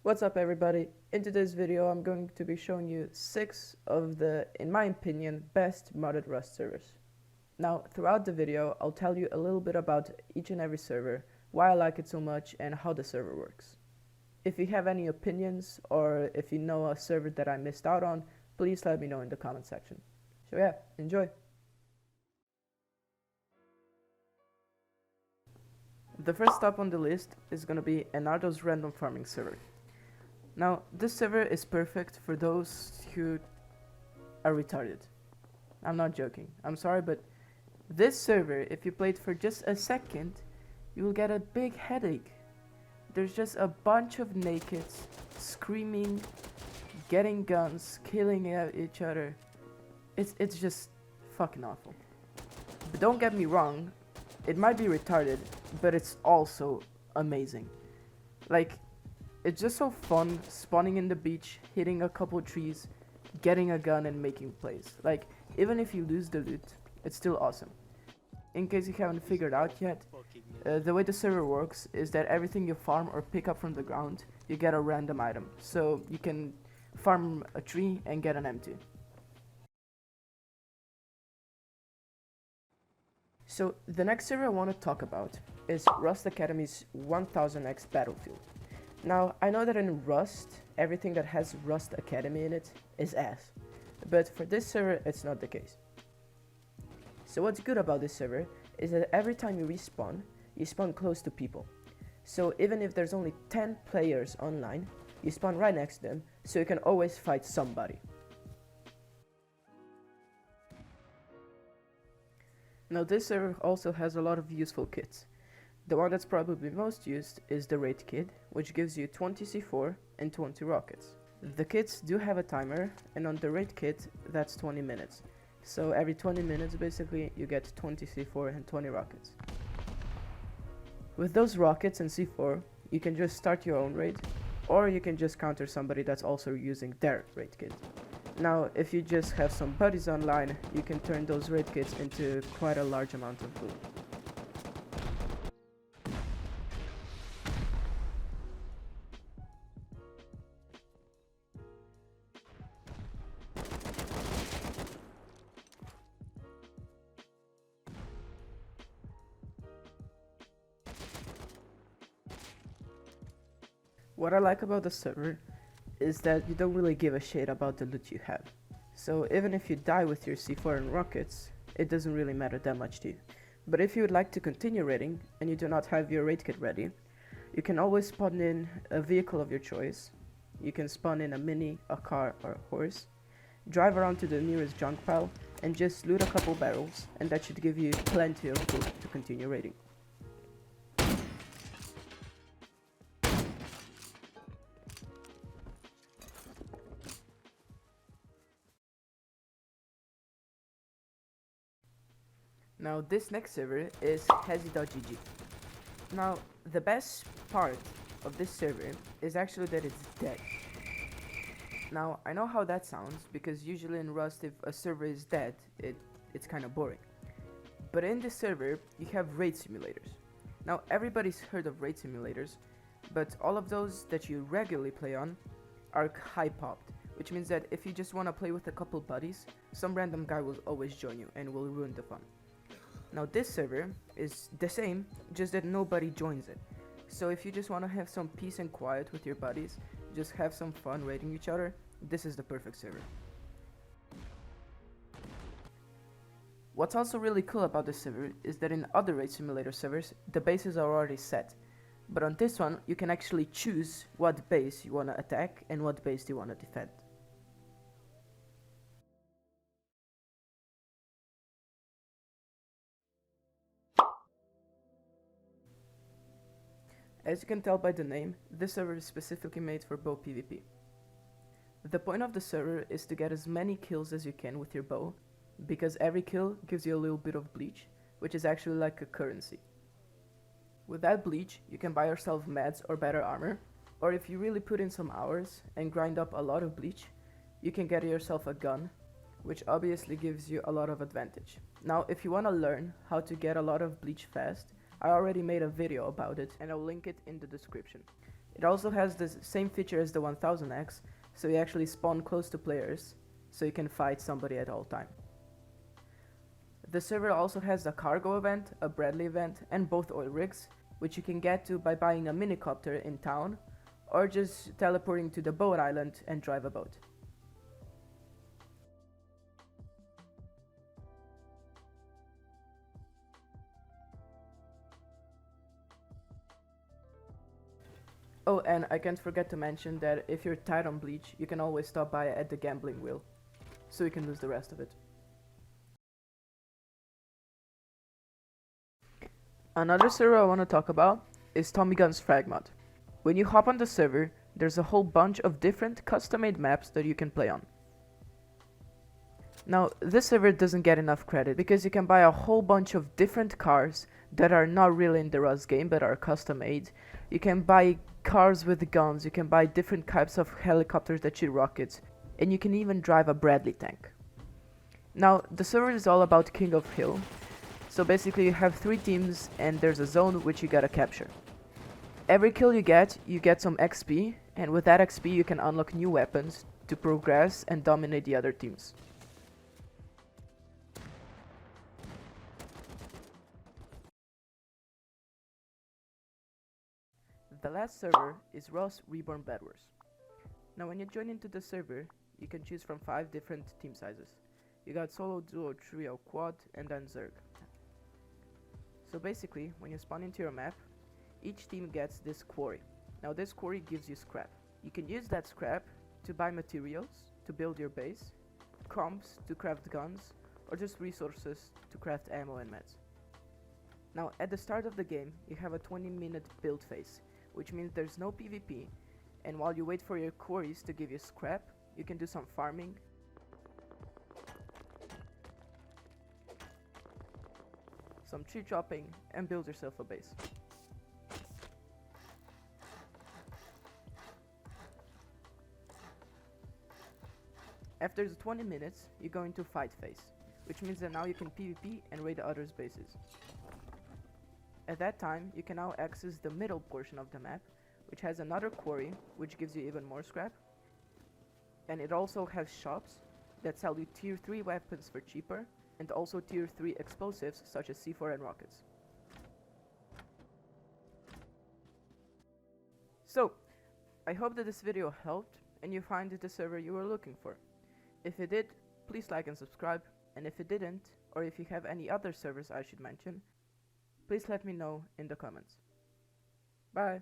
What's up everybody? In today's video I'm going to be showing you 6 of the, in my opinion, best modded Rust servers. Now throughout the video I'll tell you a little bit about each and every server, why I like it so much and how the server works. If you have any opinions or if you know a server that I missed out on, please let me know in the comment section. So yeah, enjoy! The first stop on the list is gonna be Enardo's random farming server. Now, this server is perfect for those who are retarded. I'm not joking. I'm sorry, but this server, if you play it for just a second, you will get a big headache. There's just a bunch of nakeds screaming, getting guns, killing each other. It's just fucking awful. But don't get me wrong, it might be retarded, but it's also amazing. Like, it's just so fun spawning in the beach, hitting a couple trees, getting a gun and making plays. Like, even if you lose the loot, it's still awesome. In case you haven't figured out yet, the way the server works is that everything you farm or pick up from the ground, you get a random item. So you can farm a tree and get an M2. So the next server I want to talk about is Rust Academy's 1000x Battlefield. Now, I know that in Rust, everything that has Rust Academy in it is ass, but for this server, it's not the case. So what's good about this server is that every time you spawn close to people. So even if there's only 10 players online, you spawn right next to them, so you can always fight somebody. Now this server also has a lot of useful kits. The one that's probably most used is the raid kit, which gives you 20 C4 and 20 rockets. The kits do have a timer, and on the raid kit that's 20 minutes. So every 20 minutes basically you get 20 C4 and 20 rockets. With those rockets and C4 you can just start your own raid, or you can just counter somebody that's also using their raid kit. Now if you just have some buddies online, you can turn those raid kits into quite a large amount of loot. What I like about the server is that you don't really give a shit about the loot you have. So even if you die with your C4 and rockets, it doesn't really matter that much to you. But if you would like to continue raiding and you do not have your raid kit ready, you can always spawn in a vehicle of your choice. You can spawn in a mini, a car or a horse, drive around to the nearest junk pile and just loot a couple barrels, and that should give you plenty of food to continue raiding. Now this next server is hazy.gg. Now the best part of this server is actually that it's dead. Now I know how that sounds, because usually in Rust if a server is dead, it's kinda boring. But in this server you have raid simulators. Now everybody's heard of raid simulators, but all of those that you regularly play on are high popped, which means that if you just wanna play with a couple buddies, some random guy will always join you and will ruin the fun. Now this server is the same, just that nobody joins it. So if you just want to have some peace and quiet with your buddies, just have some fun raiding each other, this is the perfect server. What's also really cool about this server is that in other raid simulator servers, the bases are already set. But on this one, you can actually choose what base you want to attack and what base you want to defend. As you can tell by the name, this server is specifically made for bow PvP. The point of the server is to get as many kills as you can with your bow, because every kill gives you a little bit of bleach, which is actually like a currency. With that bleach, you can buy yourself meds or better armor, or if you really put in some hours and grind up a lot of bleach, you can get yourself a gun, which obviously gives you a lot of advantage. Now, if you want to learn how to get a lot of bleach fast, I already made a video about it and I'll link it in the description. It also has the same feature as the 1000X, so you actually spawn close to players, so you can fight somebody at all time. The server also has a cargo event, a Bradley event, and both oil rigs, which you can get to by buying a minicopter in town, or just teleporting to the boat island and drive a boat. Oh, and I can't forget to mention that if you're tight on bleach, you can always stop by at the gambling wheel, so you can lose the rest of it. Another server I want to talk about is Tommyguns fragmod. When you hop on the server, there's a whole bunch of different custom-made maps that you can play on. Now, this server doesn't get enough credit because you can buy a whole bunch of different cars that are not really in the Rust game but are custom made. You can buy cars with guns, you can buy different types of helicopters that shoot rockets, and you can even drive a Bradley tank. Now, the server is all about King of Hill, so basically you have 3 teams and there's a zone which you gotta capture. Every kill you get some XP, and with that XP you can unlock new weapons to progress and dominate the other teams. The last server is Reborn bedwars. Now when you join into the server, you can choose from 5 different team sizes. You got solo, duo, trio, quad, and then Zerg. So basically, when you spawn into your map, each team gets this quarry. Now this quarry gives you scrap. You can use that scrap to buy materials to build your base, comps to craft guns, or just resources to craft ammo and meds. Now at the start of the game, you have a 20-minute build phase, which means there's no PvP, and while you wait for your quarries to give you scrap, you can do some farming, some tree chopping, and build yourself a base. After the 20 minutes, you go into fight phase, which means that now you can PvP and raid others' bases. At that time, you can now access the middle portion of the map, which has another quarry, which gives you even more scrap. And it also has shops that sell you tier 3 weapons for cheaper, and also tier 3 explosives such as C4 and rockets. So, I hope that this video helped and you find it the server you were looking for. If it did, please like and subscribe, and if it didn't, or if you have any other servers I should mention, please let me know in the comments. Bye!